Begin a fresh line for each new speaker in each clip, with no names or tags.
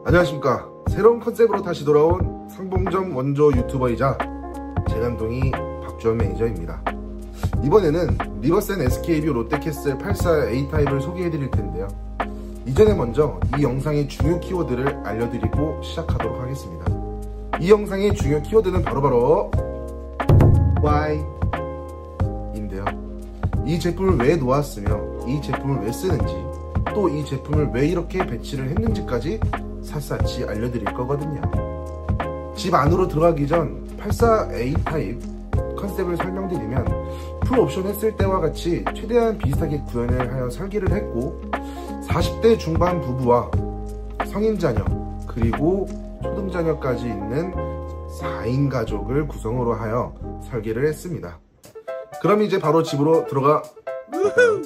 안녕하십니까. 새로운 컨셉으로 다시 돌아온 상봉점 원조 유튜버이자 재간동이 박주원 매니저입니다. 이번에는 리버센 SK뷰 롯데캐슬 84 A타입을 소개해드릴 텐데요. 이전에 먼저 이 영상의 중요 키워드를 알려드리고 시작하도록 하겠습니다. 이 영상의 중요 키워드는 바로바로 Why 인데요. 이 제품을 왜 놓았으며 이 제품을 왜 쓰는지, 또 이 제품을 왜 이렇게 배치를 했는지까지 샅샅이 알려드릴 거거든요. 집 안으로 들어가기 전 84A 타입 컨셉을 설명드리면, 풀 옵션 했을 때와 같이 최대한 비슷하게 구현을 하여 설계를 했고, 40대 중반 부부와 성인 자녀 그리고 초등 자녀까지 있는 4인 가족을 구성으로 하여 설계를 했습니다. 그럼 이제 바로 집으로 들어가 볼까요?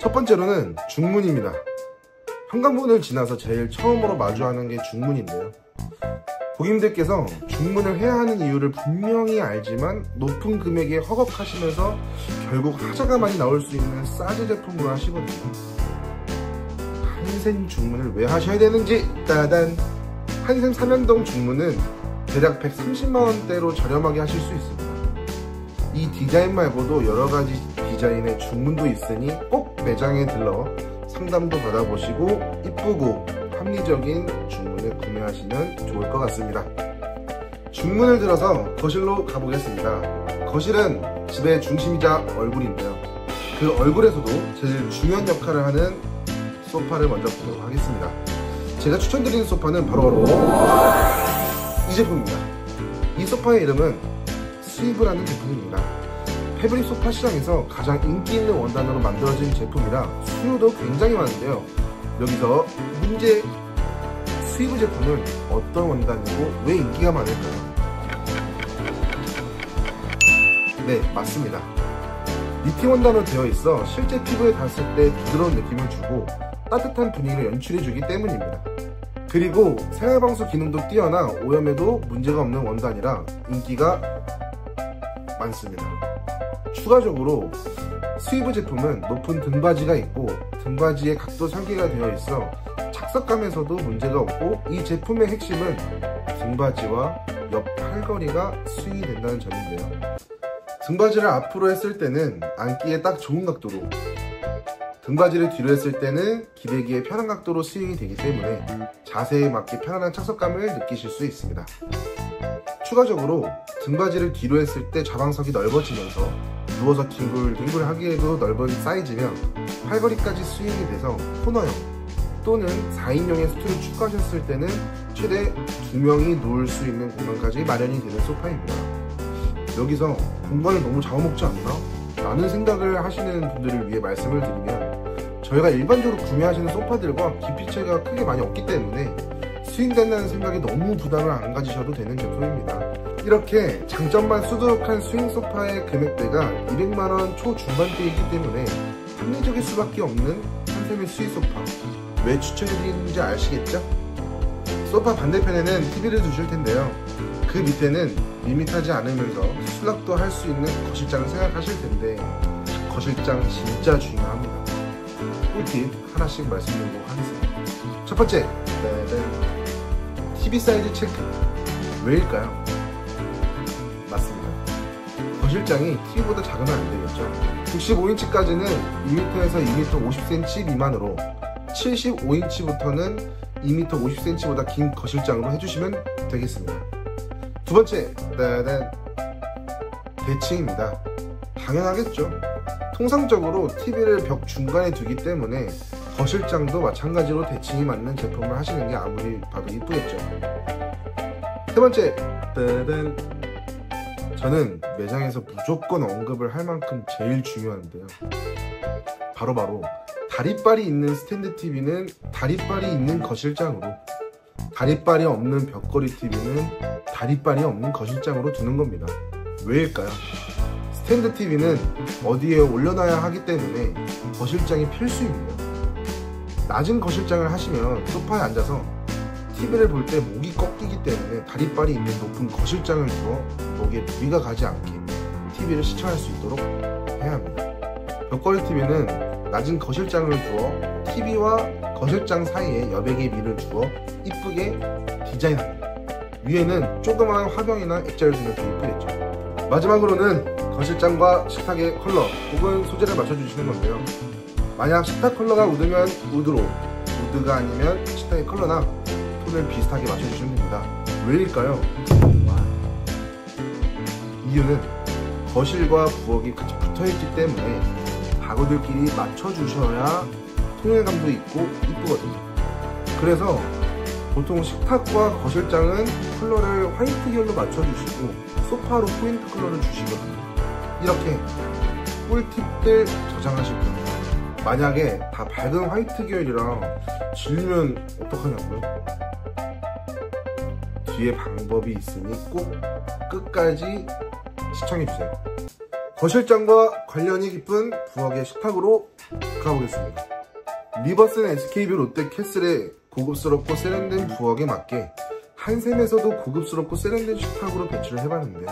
첫 번째로는 중문입니다. 현관문을 지나서 제일 처음으로 마주하는 게 중문인데요. 고객님들께서 중문을 해야 하는 이유를 분명히 알지만 높은 금액에 허걱하시면서 결국 하자가 많이 나올 수 있는 싸제 제품으로 하시거든요. 한샘 중문을 왜 하셔야 되는지, 따단! 한샘 삼연동 중문은 대략 130만원대로 저렴하게 하실 수 있습니다. 이 디자인 말고도 여러가지 디자인의 중문도 있으니 꼭 매장에 들러 상담도 받아보시고 이쁘고 합리적인 중문을 구매하시면 좋을 것 같습니다. 중문을 들어서 거실로 가보겠습니다. 거실은 집의 중심이자 얼굴인데요. 그 얼굴에서도 제일 중요한 역할을 하는 소파를 먼저 보도록 하겠습니다. 제가 추천드리는 소파는 바로 이 제품입니다. 이 소파의 이름은 스위브라는 제품입니다. 패브릭 소파 시장에서 가장 인기 있는 원단으로 만들어진 제품이라 수요도 굉장히 많은데요. 여기서 문제, 스위브 제품은 어떤 원단이고 왜 인기가 많을까요? 네, 맞습니다. 니팅 원단으로 되어 있어 실제 피부에 닿았을 때 부드러운 느낌을 주고 따뜻한 분위기를 연출해주기 때문입니다. 그리고 생활방수 기능도 뛰어나 오염에도 문제가 없는 원단이라 인기가 많습니다. 추가적으로 스위브 제품은 높은 등받이가 있고 등받이의 각도 설계가 되어 있어 착석감에서도 문제가 없고, 이 제품의 핵심은 등받이와 옆 팔걸이가 스윙이 된다는 점인데요. 등받이를 앞으로 했을 때는 앉기에 딱 좋은 각도로, 등받이를 뒤로 했을 때는 기대기에 편한 각도로 스윙이 되기 때문에 자세에 맞게 편안한 착석감을 느끼실 수 있습니다. 추가적으로 등받이를 뒤로 했을 때 좌방석이 넓어지면서 누워서 뒹굴뒹굴 하기에도 넓은 사이즈면 팔걸이까지 스윙이 돼서 코너형 또는 4인용의 스툴을 추가하셨을 때는 최대 2명이 누울 수 있는 공간까지 마련이 되는 소파입니다. 여기서 공간을 너무 잡아먹지 않나? 라는 생각을 하시는 분들을 위해 말씀을 드리면, 저희가 일반적으로 구매하시는 소파들과 깊이차이가 크게 많이 없기 때문에 스윙된다는 생각에 너무 부담을 안 가지셔도 되는 제품입니다. 이렇게 장점만 수두룩한 스윙 소파의 금액대가 200만원 초중반대이기 때문에 합리적일 수밖에 없는 한샘의 스윙 소파, 왜 추천해드리는지 아시겠죠? 소파 반대편에는 TV를 두실 텐데요. 그 밑에는 밋밋하지 않으면서 수납도 할 수 있는 거실장을 생각하실 텐데, 거실장 진짜 중요합니다. 꿀팁 하나씩 말씀드리도록 하겠습니다. 첫 번째, TV 사이즈 체크. 왜일까요? 맞습니다. 거실장이 TV보다 작으면 안 되겠죠. 65인치까지는 2m에서 2m 50cm 미만으로, 75인치부터는 2m 50cm보다 긴 거실장으로 해주시면 되겠습니다. 두 번째, 대칭입니다. 당연하겠죠. 통상적으로 TV를 벽 중간에 두기 때문에 거실장도 마찬가지로 대칭이 맞는 제품을 하시는 게 아무리 봐도 이쁘겠죠. 세 번째, 저는 매장에서 무조건 언급을 할 만큼 제일 중요한데요. 바로 다리빨이 있는 스탠드 TV는 다리빨이 있는 거실장으로, 다리빨이 없는 벽걸이 TV는 다리빨이 없는 거실장으로 두는 겁니다. 왜일까요? 스탠드 TV는 어디에 올려놔야 하기 때문에 거실장이 필수입니다. 낮은 거실장을 하시면 소파에 앉아서 TV를 볼 때 목이 꺾이기 때문에 다리빨이 있는 높은 거실장을 두어 목에 무리가 가지 않게 TV를 시청할 수 있도록 해야 합니다. 벽걸이 TV는 낮은 거실장을 두어 TV와 거실장 사이에 여백의 미를 주어 이쁘게 디자인합니다. 위에는 조그마한 화병이나 액자를 두면 더 이쁘겠죠. 마지막으로는 거실장과 식탁의 컬러 혹은 소재를 맞춰주시는 건데요. 만약 식탁 컬러가 우드면 우드로, 우드가 아니면 식탁의 컬러나 톤을 비슷하게 맞춰주시면 됩니다. 왜일까요? 이유는 거실과 부엌이 같이 붙어있기 때문에 가구들끼리 맞춰주셔야 통일감도 있고 이쁘거든요. 그래서 보통 식탁과 거실장은 컬러를 화이트 계열로 맞춰주시고 소파로 포인트 컬러를 주시거든요. 이렇게 꿀팁들 저장하실 거예요. 만약에 다 밝은 화이트 계열이라 질리면 어떡하냐고요? 뒤에 방법이 있으니 꼭 끝까지 시청해주세요. 거실장과 관련이 깊은 부엌의 식탁으로 가보겠습니다. 리버슨 SK뷰 롯데캐슬의 고급스럽고 세련된 부엌에 맞게 한샘에서도 고급스럽고 세련된 식탁으로 배치를 해봤는데요.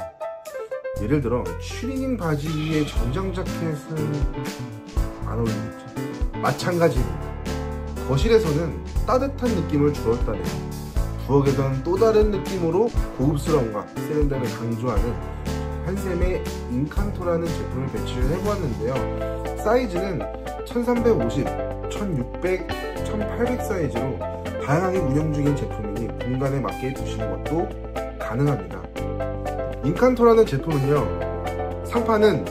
예를 들어 추리닝 바지 위에 정장 자켓은 안 어울리겠죠. 마찬가지입니다. 거실에서는 따뜻한 느낌을 주었다네요. 부엌에서는 또 다른 느낌으로 고급스러움과 세련됨을 강조하는 한샘의 인칸토라는 제품을 배치를 해보았는데요. 사이즈는 1350, 1600, 1800 사이즈로 다양하게 운영 중인 제품이니 공간에 맞게 두시는 것도 가능합니다. 인칸토라는 제품은요, 상판은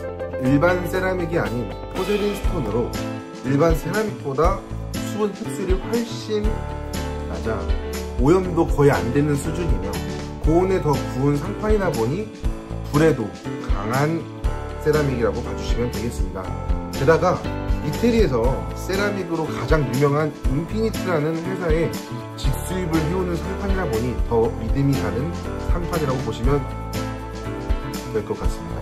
일반 세라믹이 아닌 포세린 스톤으로 일반 세라믹보다 수분 흡수율이 훨씬 낮아 오염도 거의 안 되는 수준이며 고온에 더 구운 상판이다 보니 불에도 강한 세라믹이라고 봐주시면 되겠습니다. 게다가 이태리에서 세라믹으로 가장 유명한 인피니트라는 회사에 직수입을 해오는 상판이라 보니 더 믿음이 가는 상판이라고 보시면 될 것 같습니다.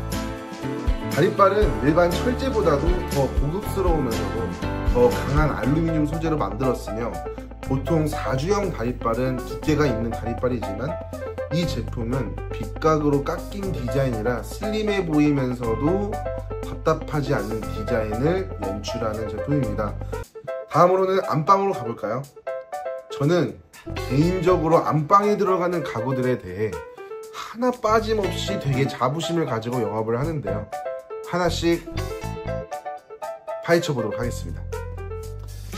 다리빨은 일반 철제보다도 더 고급스러우면서도 더 강한 알루미늄 소재로 만들었으며 보통 4주형 다리빨은 두께가 있는 다리빨이지만 이 제품은 빗각으로 깎인 디자인이라 슬림해 보이면서도 답답하지 않는 디자인을 연출하는 제품입니다. 다음으로는 안방으로 가볼까요? 저는 개인적으로 안방에 들어가는 가구들에 대해 하나 빠짐없이 되게 자부심을 가지고 영업을 하는데요. 하나씩 파헤쳐 보도록 하겠습니다.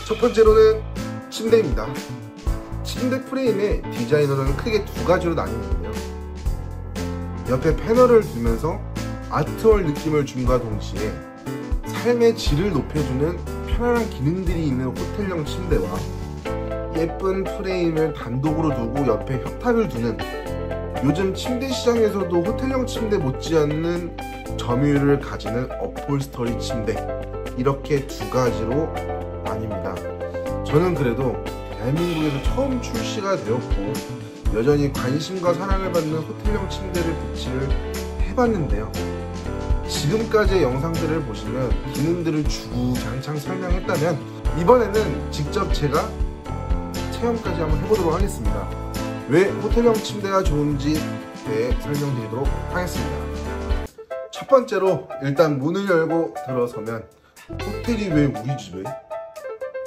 첫 번째로는 침대입니다. 침대 프레임의 디자이너는 크게 두 가지로 나뉘는데요. 옆에 패널을 두면서 아트월 느낌을 줌과 동시에 삶의 질을 높여주는 편안한 기능들이 있는 호텔형 침대와 예쁜 프레임을 단독으로 두고 옆에 협탁을 두는 요즘 침대 시장에서도 호텔형 침대 못지않는 점유율을 가지는 어폴스터리 침대, 이렇게 두 가지로 나뉩니다. 저는 그래도 대한민국에서 처음 출시가 되었고 여전히 관심과 사랑을 받는 호텔형 침대를 배치를 해봤는데요. 지금까지의 영상들을 보시면 기능들을 주구장창 설명했다면 이번에는 직접 제가 체험까지 한번 해보도록 하겠습니다. 왜 호텔형 침대가 좋은지 대해 설명드리도록 하겠습니다. 첫 번째로 일단 문을 열고 들어서면 호텔이 왜 우리 집에?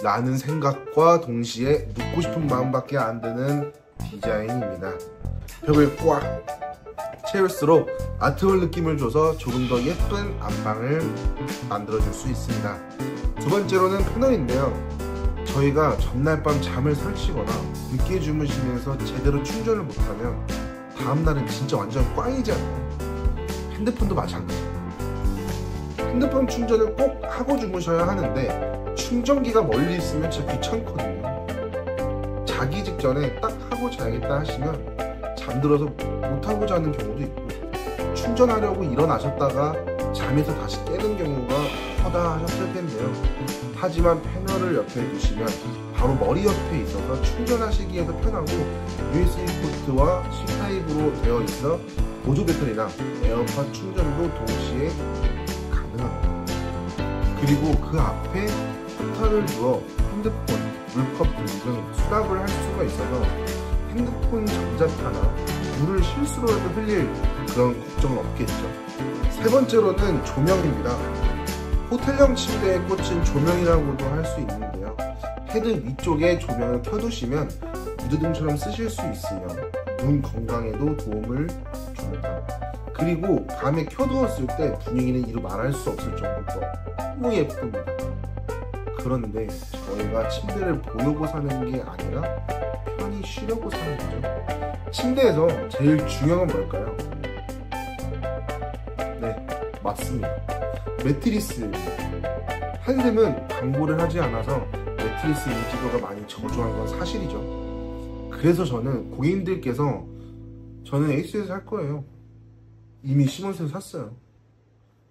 라는 생각과 동시에 눕고 싶은 마음밖에 안 드는 디자인입니다. 벽을 꽉 채울수록 아트월 느낌을 줘서 조금 더 예쁜 안방을 만들어줄 수 있습니다. 두 번째로는 패널인데요. 저희가 전날 밤 잠을 설치거나 늦게 주무시면서 제대로 충전을 못하면 다음날은 진짜 완전 꽝이지 않나요? 핸드폰도 마찬가지입니다. 핸드폰 충전을 꼭 하고 주무셔야 하는데 충전기가 멀리 있으면 진짜 귀찮거든요. 자기 직전에 딱 하고 자야겠다 하시면 잠들어서 못하고 자는 경우도 있고 충전하려고 일어나셨다가 잠에서 다시 깨는 경우가 허다하셨을 텐데요. 하지만 패널을 옆에 두시면 바로 머리 옆에 있어서 충전하시기에도 편하고 USB 포트와 C타입으로 되어 있어 보조 배터리나 에어팟 충전도 동시에 가능합니다. 그리고 그 앞에 포탈을 두어 핸드폰, 물컵 등등 수납을 할 수가 있어서 핸드폰 전자파나 물을 실수로라도 흘릴 그런 걱정은 없겠죠. 세 번째로는 조명입니다. 호텔형 침대에 꽂힌 조명이라고도 할 수 있는데요. 헤드 위쪽에 조명을 켜두시면 무드등처럼 쓰실 수 있으며 눈 건강에도 도움을 줍니다. 그리고 밤에 켜두었을 때 분위기는 이루 말할 수 없을 정도로 너무 예쁩니다. 그런데 저희가 침대를 보려고 사는 게 아니라 편히 쉬려고 사는 거죠. 침대에서 제일 중요한 건 뭘까요? 네, 맞습니다. 매트리스입니다. 한샘은 광고를 하지 않아서 매트리스 인지도가 많이 저조한 건 사실이죠. 그래서 저는 고객님들께서 저는 에이스에서 살 거예요, 이미 시몬스에서 샀어요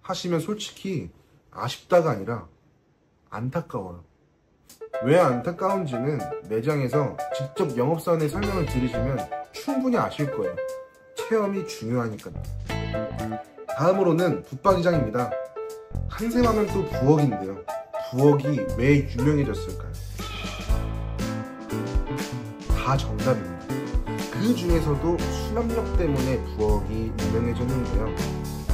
하시면 솔직히 아쉽다가 아니라 안타까워요. 왜 안타까운지는 매장에서 직접 영업사원의 설명을 들으시면 충분히 아실 거예요. 체험이 중요하니까요. 다음으로는 붙박이장입니다. 한샘하면 또 부엌인데요. 부엌이 왜 유명해졌을까요? 다 정답입니다. 그 중에서도 수납력 때문에 부엌이 유명해졌는데요.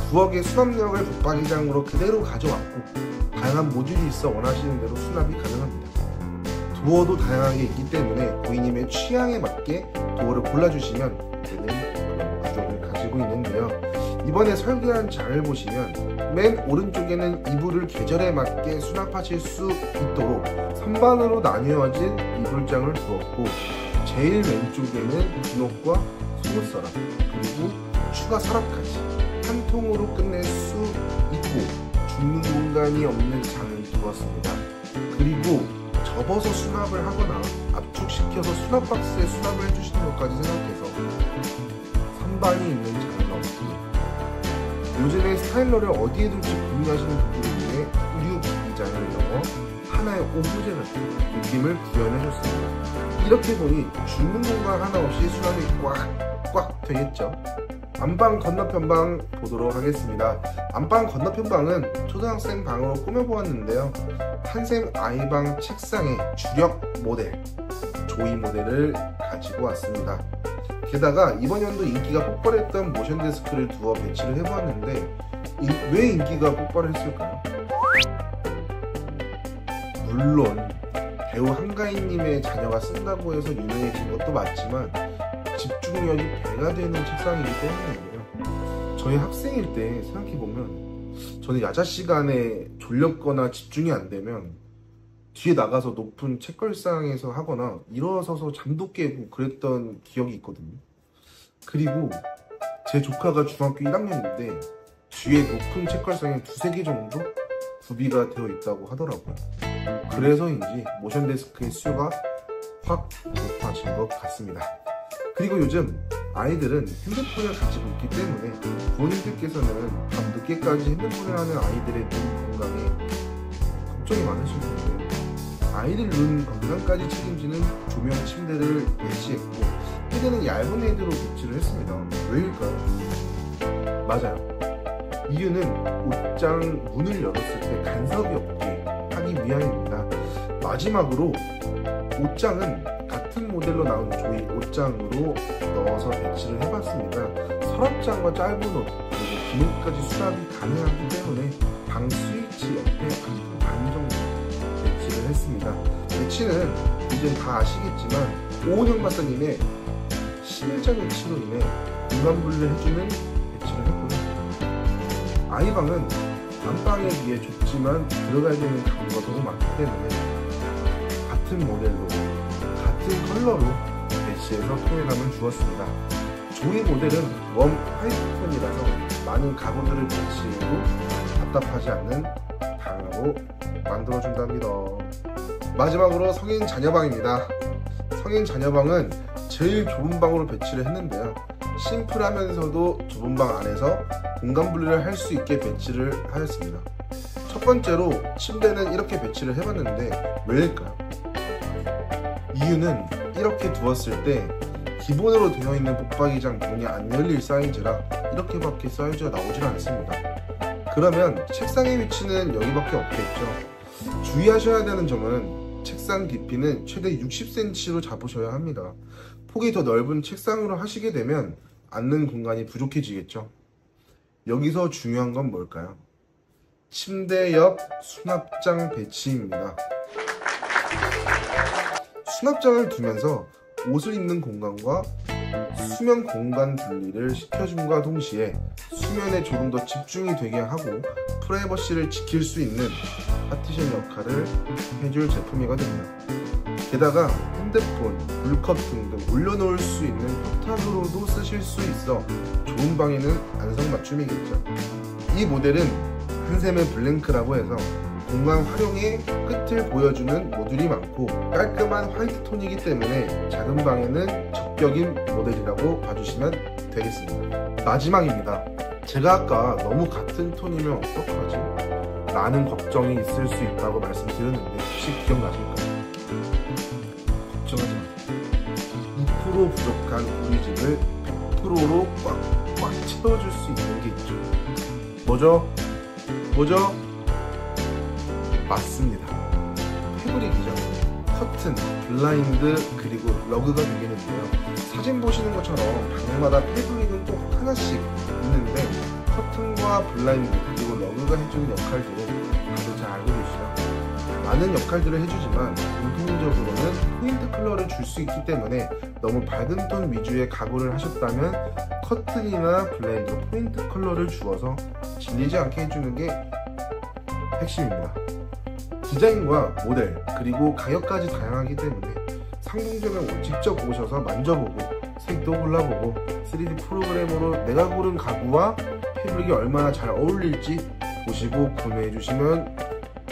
부엌의 수납력을 붙박이장으로 그대로 가져왔고 다양한 모듈이 있어 원하시는 대로 수납이 가능합니다. 도어도 다양하게 있기 때문에 고객님의 취향에 맞게 도어를 골라주시면 되는 그런 구조를 가지고 있는데요. 이번에 설계한 장을 보시면 맨 오른쪽에는 이불을 계절에 맞게 수납하실 수 있도록 선반으로 나뉘어진 이불장을 두었고, 제일 왼쪽에는 기록과 속옷서랍 그리고 추가 서랍까지 한 통으로 끝낼 수 있고 줍는 공간이 없는 장을 두었습니다. 그리고 접어서 수납을 하거나 압축시켜서 수납 박스에 수납을 해주시는 것까지 생각해서 선반이 있는 장은 없습니다. 요즘에 스타일러를 어디에 둘지 고민하시는 분들을 위해 의류 기장을 넣어 하나의 오브제 같은 느낌을 구현해줬습니다. 이렇게 보니 줍는 공간 하나 없이 수납이 꽉 되겠죠. 안방 건너편방 보도록 하겠습니다. 안방 건너편방은 초등학생 방으로 꾸며보았는데요. 한샘 아이방 책상의 주력 모델, 조이 모델을 가지고 왔습니다. 게다가 이번 연도 인기가 폭발했던 모션 데스크를 두어 배치를 해보았는데 왜 인기가 폭발했을까요? 물론 배우 한가인님의 자녀가 쓴다고 해서 유명해진 것도 맞지만 집중력이 배가 되는 책상이기 때문인데요. 저희 학생일 때 생각해보면 저는 야자 시간에 졸렸거나 집중이 안 되면 뒤에 나가서 높은 책걸상에서 하거나 일어서서 잠도 깨고 그랬던 기억이 있거든요. 그리고 제 조카가 중학교 1학년인데 뒤에 높은 책걸상에 2-3개 정도 구비가 되어 있다고 하더라고요. 그래서인지 모션 데스크의 수요가 확 높아진 것 같습니다. 그리고 요즘 아이들은 핸드폰을 가지고 있기 때문에 부모님들께서는 밤 늦게까지 핸드폰을 하는 아이들의 눈 건강에 걱정이 많으실 텐데 아이들 눈 건강까지 책임지는 조명 침대를 배치했고 헤드는 얇은 헤드로 배치를 했습니다. 왜일까요? 맞아요. 이유는 옷장 문을 열었을 때 간섭이 없게 하기 위함입니다. 마지막으로 옷장은 같은 모델로 나온 조이 옷장으로 넣어서 배치를 해봤습니다. 서랍장과 짧은 옷 그리고 기능까지 수납이 가능하기 때문에 방 스위치 옆에 반 정도 배치를 했습니다. 배치는 이제 다 아시겠지만 오은영 박사님의 심일자 배치로 인해 공간 분리를 해주는 배치를 했고요. 아이방은 안방에 비해 좁지만 들어가야 되는 가구가 너무 많기 때문에 같은 모델로 같은 컬러로 배치해서 통일감을 주었습니다. 조이 모델은 웜 화이트톤이라서 많은 가구들을 배치해도 답답하지 않는 방으로 만들어준답니다. 마지막으로 성인 자녀방입니다. 성인 자녀방은 제일 좁은 방으로 배치를 했는데요. 심플하면서도 좁은 방 안에서 공간 분리를 할 수 있게 배치를 하였습니다. 첫 번째로 침대는 이렇게 배치를 해봤는데 왜일까요? 이유는 이렇게 두었을 때 기본으로 되어 있는 붙박이장 문이 안 열릴 사이즈라 이렇게밖에 사이즈가 나오질 않습니다. 그러면 책상의 위치는 여기밖에 없겠죠. 주의하셔야 되는 점은 책상 깊이는 최대 60cm로 잡으셔야 합니다. 폭이 더 넓은 책상으로 하시게 되면 앉는 공간이 부족해지겠죠. 여기서 중요한 건 뭘까요? 침대 옆 수납장 배치입니다. 수납장을 두면서 옷을 입는 공간과 수면 공간 분리를 시켜줌과 동시에 수면에 조금 더 집중이 되게 하고 프라이버시를 지킬 수 있는 파티션 역할을 해줄 제품이거든요. 게다가 핸드폰, 물컵 등등 올려놓을 수 있는 포탑으로도 쓰실 수 있어 좋은 방에는 안성맞춤이겠죠. 이 모델은 한샘의 블랭크라고 해서 공간 활용의 끝을 보여주는 모듈이 많고 깔끔한 화이트 톤이기 때문에 작은 방에는 적격인 모델이라고 봐주시면 되겠습니다. 마지막입니다. 제가 아까 너무 같은 톤이면 어떡하지? 라는 걱정이 있을 수 있다고 말씀드렸는데 혹시 기억나실까요? 걱정하지 마세요. 2% 부족한 우리 집을 100%로 꽉꽉 채워줄 수 있는 게 있죠. 뭐죠? 맞습니다. 패브릭이죠. 커튼, 블라인드, 그리고 러그가 되겠는데요. 사진 보시는 것처럼 방마다 패브릭은 꼭 하나씩 있는데 커튼과 블라인드 그리고 러그가 해주는 역할들은 다들 잘 알고 계시죠? 많은 역할들을 해주지만 공통적으로는 포인트 컬러를 줄 수 있기 때문에 너무 밝은 톤 위주의 가구를 하셨다면 커튼이나 블라인드로 포인트 컬러를 주어서 질리지 않게 해주는 게 핵심입니다. 디자인과 모델 그리고 가격까지 다양하기 때문에 상품점에 직접 오셔서 만져보고 색도 골라보고 3D 프로그램으로 내가 고른 가구와 패브릭이 얼마나 잘 어울릴지 보시고 구매해 주시면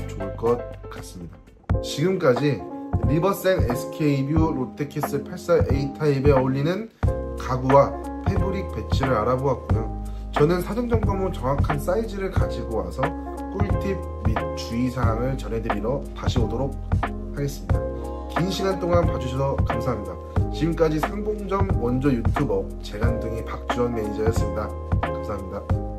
좋을 것 같습니다. 지금까지 리버센 SK뷰 롯데캐슬 84A 타입에 어울리는 가구와 패브릭 배치를 알아보았고요. 저는 사전 점검 후 정확한 사이즈를 가지고 와서 꿀팁 및 주의사항을 전해드리러 다시 오도록 하겠습니다. 긴 시간 동안 봐주셔서 감사합니다. 지금까지 상봉점 원조 유튜버 재간둥이 박주원 매니저였습니다. 감사합니다.